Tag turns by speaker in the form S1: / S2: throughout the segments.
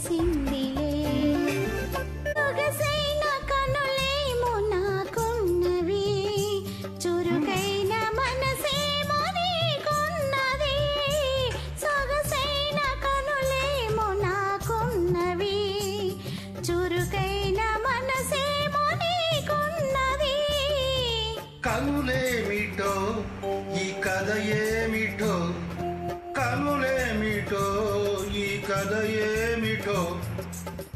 S1: తెలిసిందిలే సొగసైన కనులేమో నాకున్నవి చురుకైన మనసేమో నీకున్నది సొగసైన కనులేమో నాకున్నవి చురుకైన మనసేమో నీకున్నది
S2: కనులేమిటో ఈ కథ ఏమిటో కనులేమిటో ఈ కథ ఏమిటో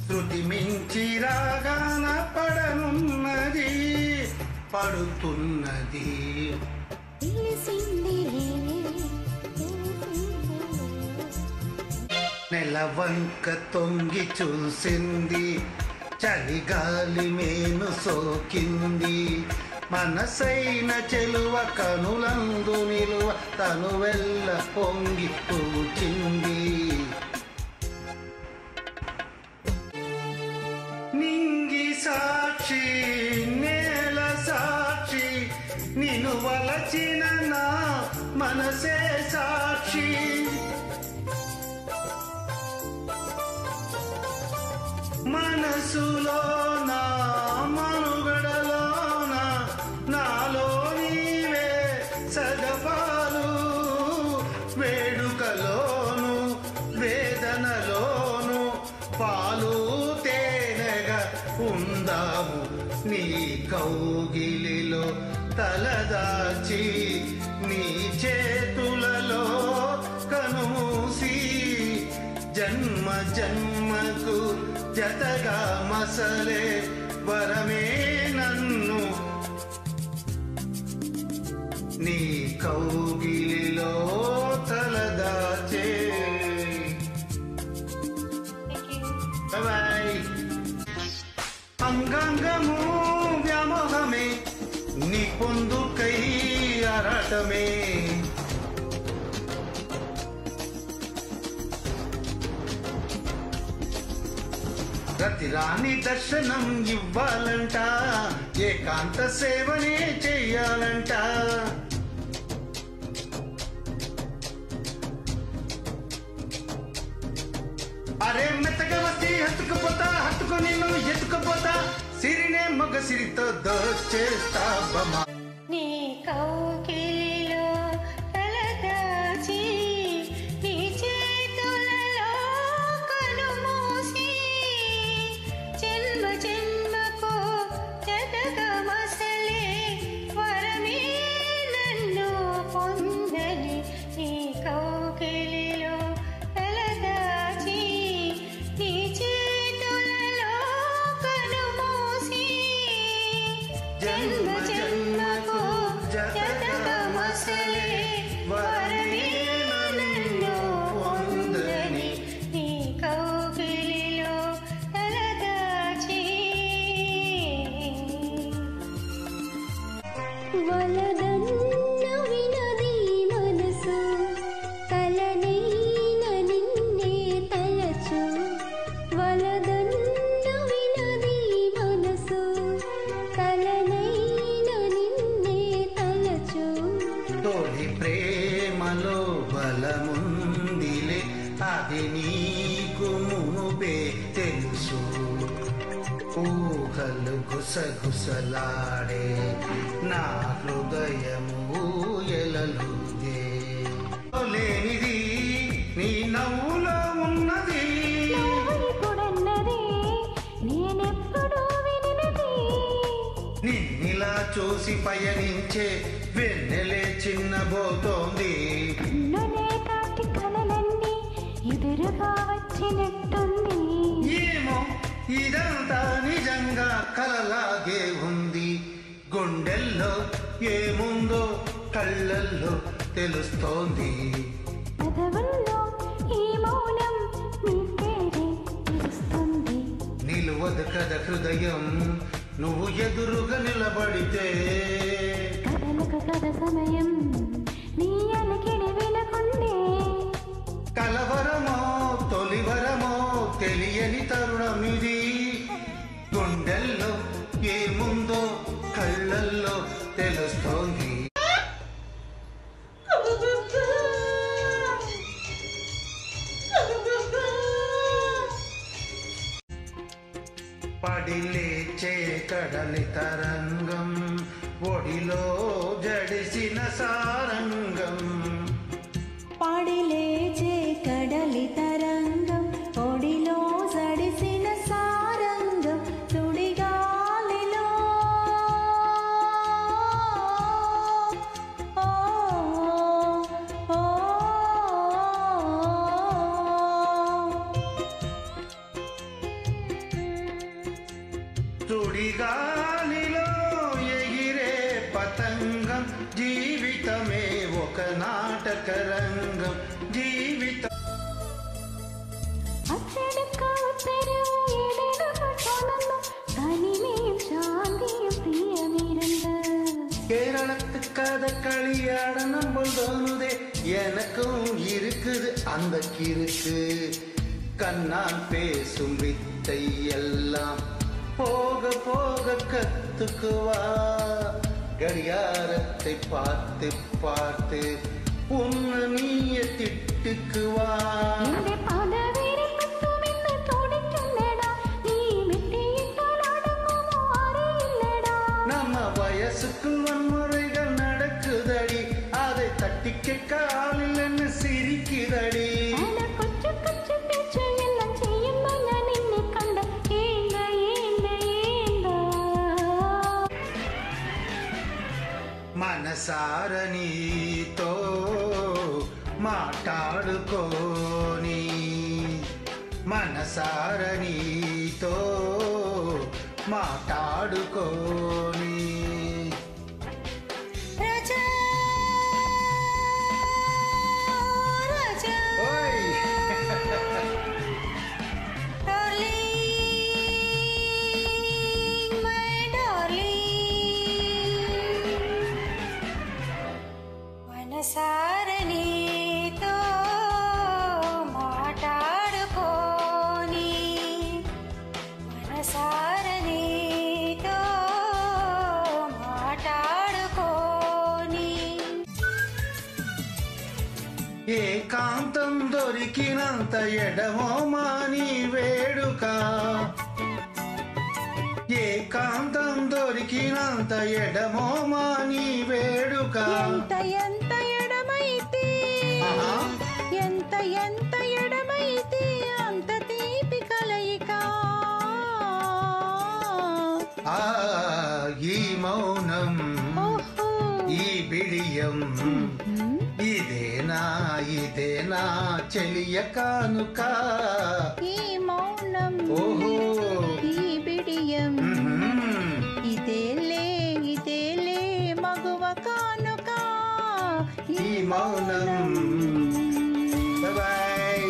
S2: శృతి మించి రాగాన పడనున్నది పడుతున్నది నెలవంక తొంగి చూసింది చలిగాలి మేను సోకింది మనసైన చెలువ కనులందు నిలువ తను వెళ్ళ పొంగి పూచింది నింగి సాక్షి నేల సాక్షి నిన్ను వలచిన నా మనసే సాక్షి మనసులో నా మనుగడలోన నాలో నీవే సగపాలు వేడుకలోను వేదనలోను పాలు తేనెగా ఉందాము నీ కౌగిలిలో తలదాచి నీ చేతులలో కనుమూసి జన్మ జన్మకు జతగా మసలే వరమే నన్ను నీ కౌగిలిలో తలదాచే అంగాంగము వ్యామోహమే నీ పొందుకై అరటమే రతిరాణి దర్శనం ఇవ్వాలంట ఏకాంత సేవనే చెయ్యాలంట అరే మెత్తగా వచ్చి హత్తుకుపోతా హత్తుకు నిన్ను ఎత్తుకుపోతా సిరినే మగ సిరితో దోచేస్తా బమా
S1: నీ కౌగిలిలో తలదాచి నీ చేతులలో కనుమూసి జన్మ జన్మకు జతగా మసలే వరమే నన్ను పొందని నీ కౌగిలిలో తలదాచి నీ చేతులలో కనుమూసి జన్మ జన్మకు జతగా మసలే వరమే నన్ను పొందని నీ కౌగిలిలో తలదాచి వలదన్న వినది మనసు కలనైన నిన్నే తలచు వలదన్న వినది మనసు కలనైన నిన్నే తలచు
S2: తొలి ప్రేమలో బలముందిలే అది నీకు మునుపే తెలుసు ఊహలు గుసగుసలాడే నా హృదయము ఊయలలుగే లేనిది నీ నవ్వులో ఉన్నది
S1: ఇప్పుడన్నది నేనెప్పుడు వినినది
S2: నిన్నిలా చూసి పయనించే వెన్నెలే చిన్నబోతోంది
S1: కన్నులే కాటి కలలన్నీ ఎదురుగా వచ్చినట్టుంది
S2: ఏమో ఇదంతా నిజంగా కలలాగే ఉంది గుండెల్లో ఏముందో కళ్ళల్లో తెలుస్తోంది
S1: పెదవుల్లో ఈ మౌనం నీ పేరే తెలుస్తుంది
S2: నిలువదు కథ హృదయం నువ్వు ఎదురుగా నిలబడితే
S1: కథలకు కథ సమయం నీ అలికిడి వినకుండే
S2: కలవరమో తొలివరమో తెలియని తరుణమిది గుండెల్లో ఏముందో కళ్ళల్లో తెలుస్తోంది పడి లేచే కడలి తరంగం ఒడిలో జడిసిన సారంగం
S1: పాడి లేచే కడలి తరంగం ఒడిలో జడిసిన సారంగం సుడిగాలిలో ఓ ఓ
S2: సుడిగాలిలో ఎగిరే పతంగం జీవితమే ఒక నాటక రంగం జీవితం கேரளத்துக்காத களியாட நம்ம தோணுதே எனக்கும் இருக்குது அந்த கிறுக்கு கண்ணால் பேசும் வித்தை எல்லாம் போக போக கத்துக்குவா கடிகாரத்தை பார்த்து பார்த்து உன்னை நீய திட்டுக்குவா நம்ம வயசுக்குள் வன்முறைகள் நடக்குதடி அதை தட்டி கேட்க ஆளில்லைன்னு சிரிக்குதடி మనసార నీతో మాట్లాడుకోని మనసార నీతో మాట్లాడుకోని
S1: మనసారనీతో మాట్లాడుకోని మనసారనీతో మాట్లాడుకోని
S2: ఏకాంతం దొరికినంత ఎడమో మాని వేడుక ఏకాంతం దొరికినంత ఎడమో మాని వేడుక
S1: ఎంత ఎడమైతే ఎంత ఎడమైతే అంత తీపి కలయిక
S2: ఈ మౌనం ఈ బిడియం ఇదేనా చెలియ కానుక
S1: ఈ మౌనం
S2: ఓహో
S1: ఈ బిడియం ఇదేలే మగువ కానుక
S2: ఈ మౌనం bye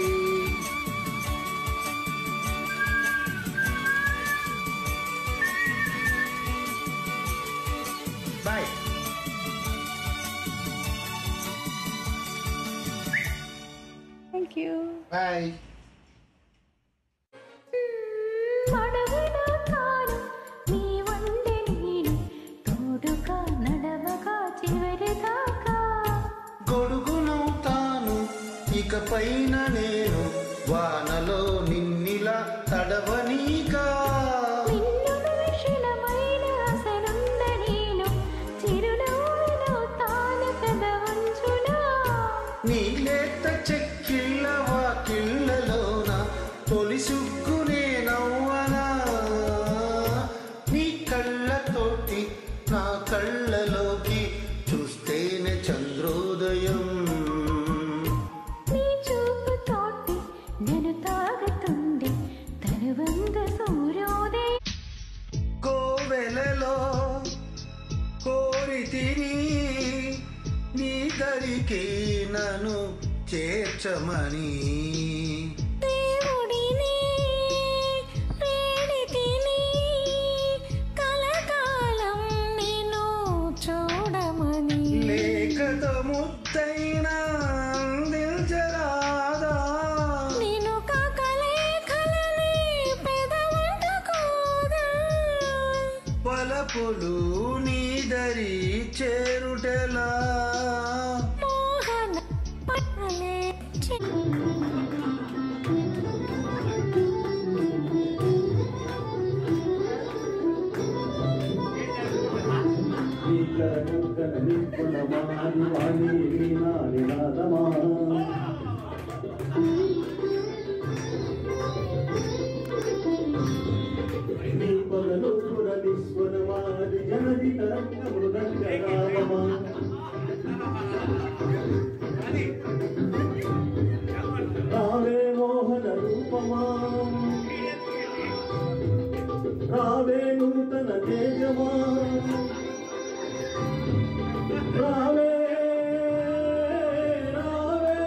S2: bye
S1: thank you
S2: bye గొడుగునవుతాను ఇకపైన నేను వానలో నిన్నిలా తడవనీగా నీలేత చెక్కిళ్ళ వాకిళ్ళలోన తొలి సుక్కునే నవ్వనా నీ కళ్ళతోటి నా కళ్ళలోకి చూస్తేనే చంద్రోదయం
S1: నీ చూపుతోటి నేను తాగుతుంది తరువంగ సూర్యోదయం
S2: కోవెలలో కోరితిని నీ దరికి నన్ను చేర్చమని
S1: దేవుడిని ప్రేణితిని కలకాలం నిన్ను చూడమని
S2: లేఖతో ముద్దైనా అందించరాదా
S1: నిన్ను కాకలేఖలని పెదవంటుకోదా
S2: వలపులు నీ దరి చేరుటలా
S1: మోహన పట్టలే
S3: రావే మోహన రూపమా రావే నూతన తేజమా రావే రావే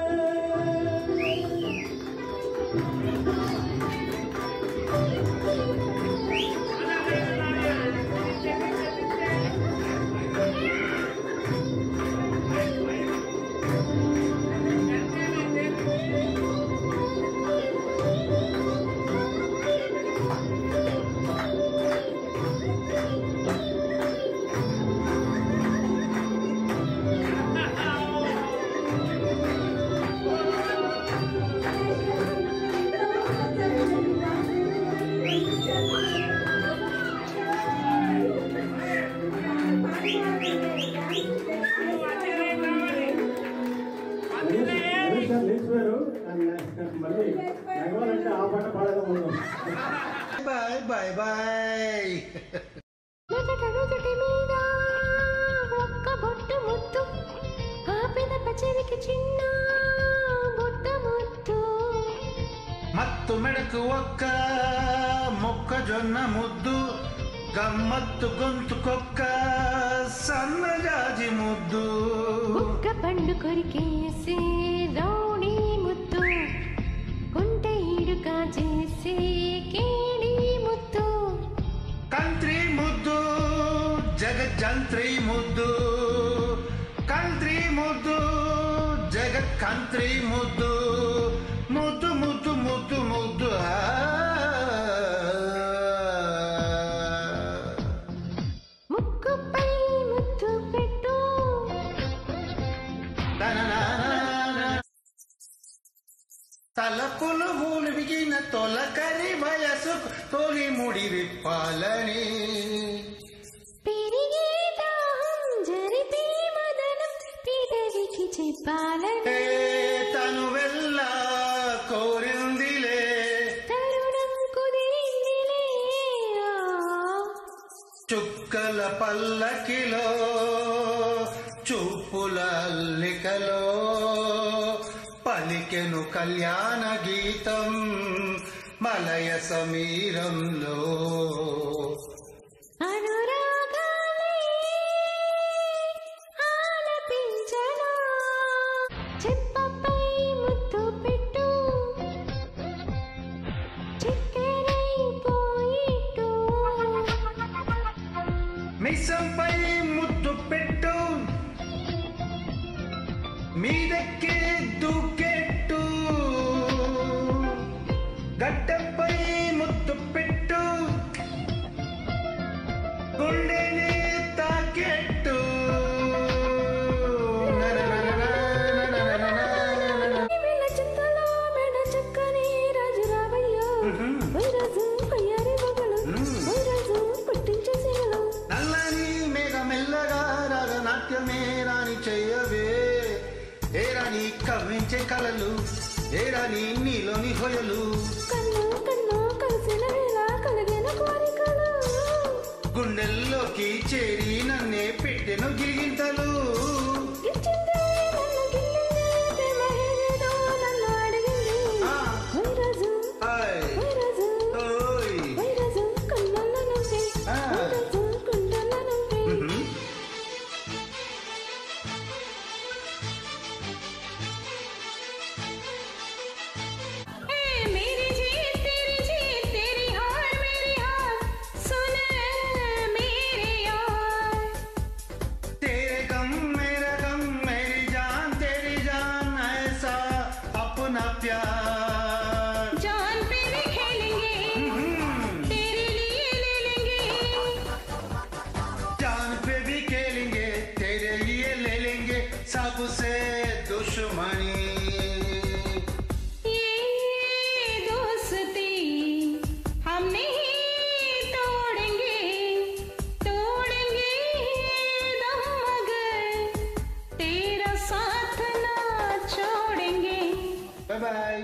S2: బాయ్ బాయ్ బాయ్.
S1: నుదుటి మీద ఒక్క బొట్టు ముద్దు ఆ పెదప చెవికి చిన్న బొట్ట ముద్దు
S2: మత్తు మెడకు ఒక్క మొక్కజొన్న ముద్దు గమ్మత్తు గొంతుకొక్క సన్నజాజి ముద్దు
S1: ఒక్క పండు కొరికేసి రౌడీ ముద్దు కొంటె ఈడుగా చేసి కేడి ముద్దు
S2: కంత్రి ముద్దు జగజ్జంత్రి ముద్దు కంత్రి ముద్దు జగత్ కంత్రి ముద్దు ముద్దు ముద్దు ముద్దు ముద్దు
S1: ముక్కుపై ముద్దు పెట్టు
S2: తలపులు మూలు బిగిన తొలకరి వయసు తొలి ముడి విప్పాలని
S1: పెరిగే దాహం జరిపే మదనం పెదవికి చెప్పాలని
S2: తను వెళ్ళ కోరిందిలే
S1: తరుణం కుదిరిందిలే
S2: చుక్కల పల్లకిలో చూపుల అల్లికలో పలికెను కళ్యాణ గీతం మలయ సమీరంలో
S1: అనురాగాలే ఆలపించనా చెప్పపై ముద్దు పెట్టు చక్కెరైపోయిట్టు
S2: మిసంపై ముద్దు పెట్టు మీదెక్కే దూకెట్టు గడ్డపై ముద్దు పెట్టు గుండెని తాకెట్టు
S1: వీళ్ళ చింతలో మెడ చక్కని రాజు రావయ్యో వైరాజు కొయ్యారి మొగలు వైరాజు పుట్టించే సిగలు
S2: నల్లని మేఘ మెల్లగా రాగనాట్యమే రాని చెయ్యవే ఏరాని కవ్వించే కలలు ఏరాని నీలోని హొయలు
S1: కన్ను కన్ను కలిసిన వేళ కలిగిన కోరికలు
S2: గుండెల్లోకి చేరి నన్నే పెట్టెను గిలిగింతలు
S1: గిచ్చింది నన్ను గిల్లింది ప్రేమ ఏదేదో నన్ను అడిగింది వైరాజు
S2: హాయ్
S1: వైరాజు
S2: ఓయ్
S1: వైరాజు కన్నుల నవ్వే వైరాజు కుండల నవ్వే मेरी जीत तेरी हार मेरी हार सुन मेरे यार
S2: तेरे गम मेरी जान तेरी जान ऐसा अपना प्यार
S1: जान पे भी खेलेंगे तेरे लिए ले लेंगे
S2: जान पे भी खेलेंगे तेरे लिए ले लेंगे सबसे दुश्मनी
S1: ये दोस्ती हम नहीं तोड़ेंगे तोड़ेंगे दम मगर
S2: బాయ్.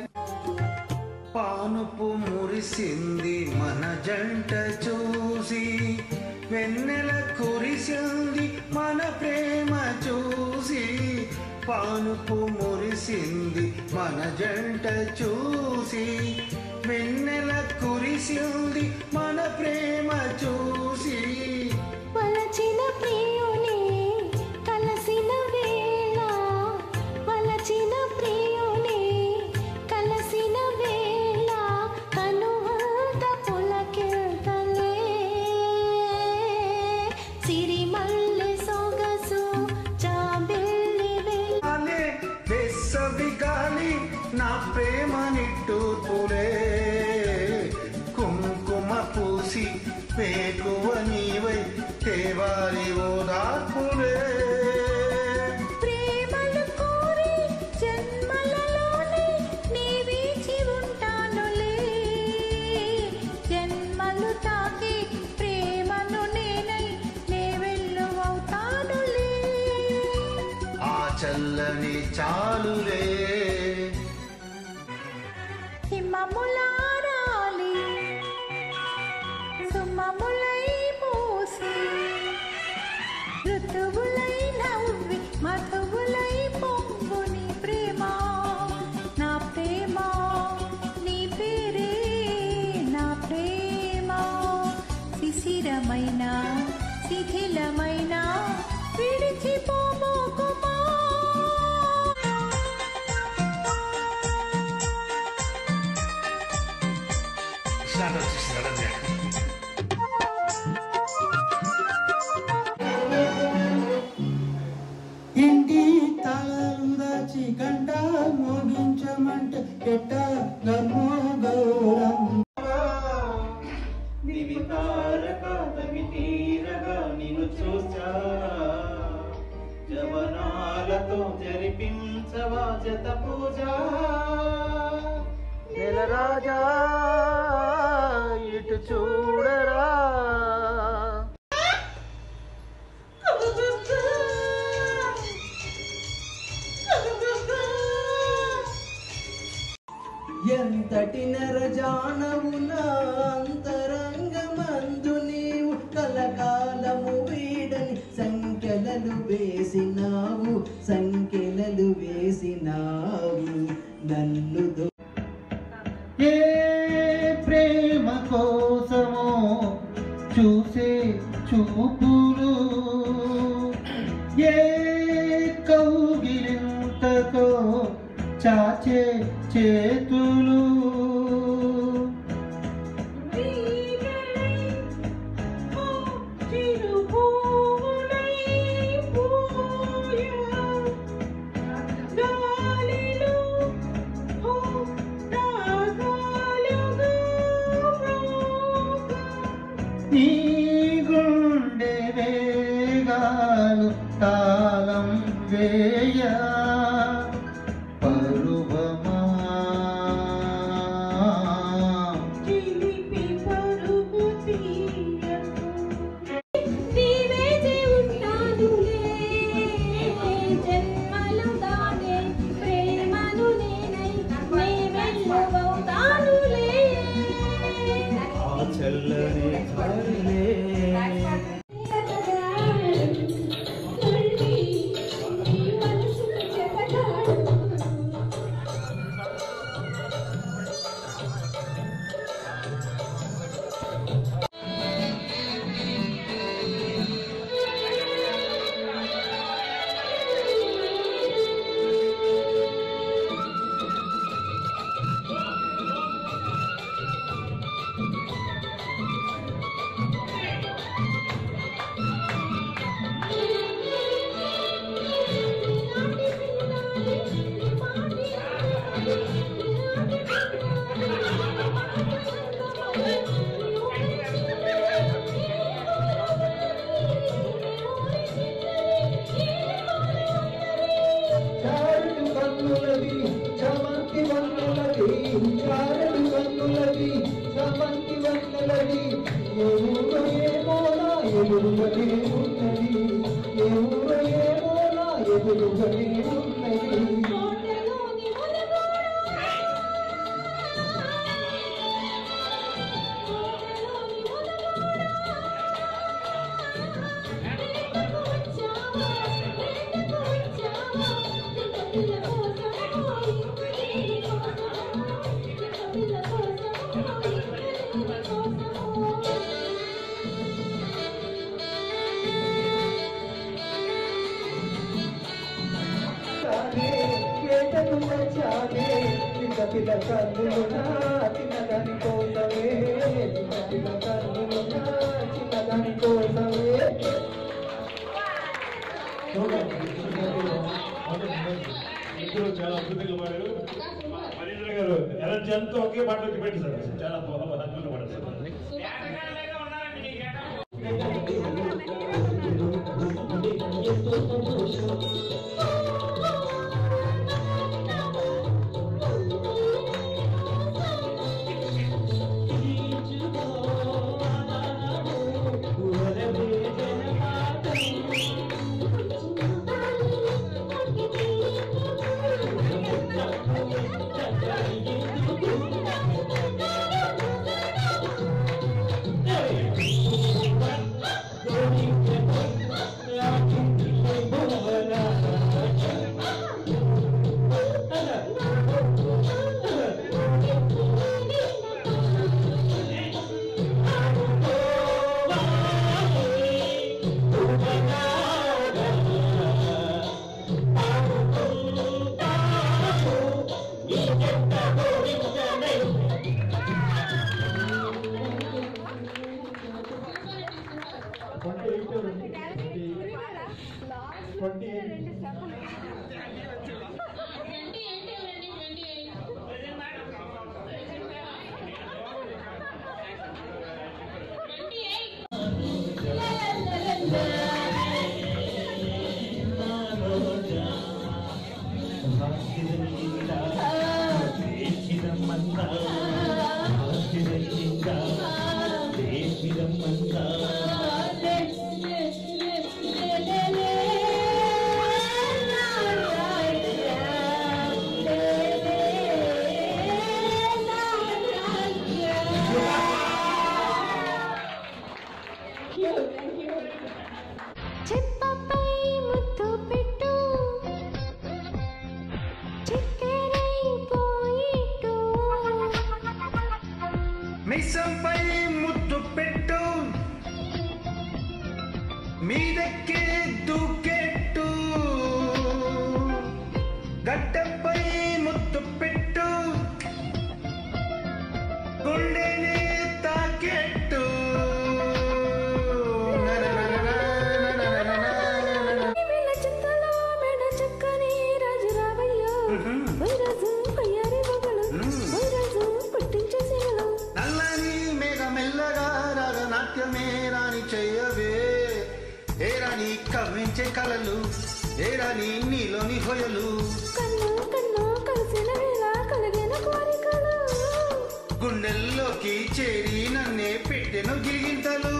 S2: పానుపు మురిసింది మన జంట చూసి, వెన్నెల కురిసింది మన ప్రేమ చూసి. పానుపు మురిసింది మన జంట చూసి, వెన్నెల కురిసింది మన ప్రేమ చూసి.
S1: వలచిన ప్రియుని కలసిన వేళ, వలచిన ప్రియుని కలసిన వేళ, కనుహంత పులకిల్తలే సిరిమల్లె సొగసు జాబిల్లి
S2: గాలి వేసవి గాలి నా ప్రేమ నిట్టూర్పులే, కుంకుమ పూసి పేకువ నీవై తేవాలి ఓదార్పులే.
S1: ప్రేమలు కోరి జన్మలలోనే నీ వేచి ఉంటానులే, జన్మలు తాకి ప్రేమను నేనై నే వెళ్ళువవుతానులే.
S2: ఆ చల్లని చాలులే.
S1: హిమములారాలి సుమములై పూసి, ఋతువులై నవ్వి మధువులై పొంగుని ప్రేమ, నా ప్రేమ నీ పేరే నా ప్రేమ. శిశిరమైన శిథిలమైన విడిచిపోబోకుమా.
S3: ఇంటి తాళం దాచి గంట మోగించమంటే ఎట్ట గమో గౌరం. దివి తారక తమి తీరగా నిన్ను చూసా, జవనాలతో జరిపించవా జత పూజ. నెల రాజా ఇటు చూడరా. ఎంతటి నరజానవు నా అంతరంగమందు నీవు, కలకాలము వీడని సంఖ్యలలు వేసినావు, సంఖ్యలలు వేసినావు నన్ను.
S2: ఏ ప్రేమ కోసమో చూసే చూపులు, ఏ కౌగిలింతకో చాచే చేతులు. నీ గుండె వేగాలు తాళం వేయ పరువమా.
S1: చిలిపి పరుగు తీయకు, నీవేచి ఉంటానులే, జన్మలు దానే ప్రేమను నేనై నే వెళ్ళువవుతానులే.
S3: ఆ చల్లని చాలులే.
S1: కోటలోని మునుగోడు
S3: చిన్న కన్నులున్నా చిన్నదాని కోసమే చిన్న కన్నులున్నా చిన్నదాని కోసమే
S4: ఇద్దరు చాలా అద్భుతంగా పాడారు. మరీంద్ర గారు ఎనర్జీ అంతా ఒకే పాట వచ్చి పెట్టి సార్ చాలా అద్భుతంగా పాడారు సార్.
S2: మిసంపై ముద్దు పెట్టు మీదెక్కి దూకెట్టు గడ్డపై ముద్దు పెట్టు గుండెని తాకెట్టు నల్లని మేఘ మెల్లగా రాగనాట్యమే రాని చెయ్యవే ఏరాని కవ్వించే కలలు ఏరాని నీలోని హొయలు గుండెల్లోకి చేరి నన్నే పెట్టెను గిలిగింతలు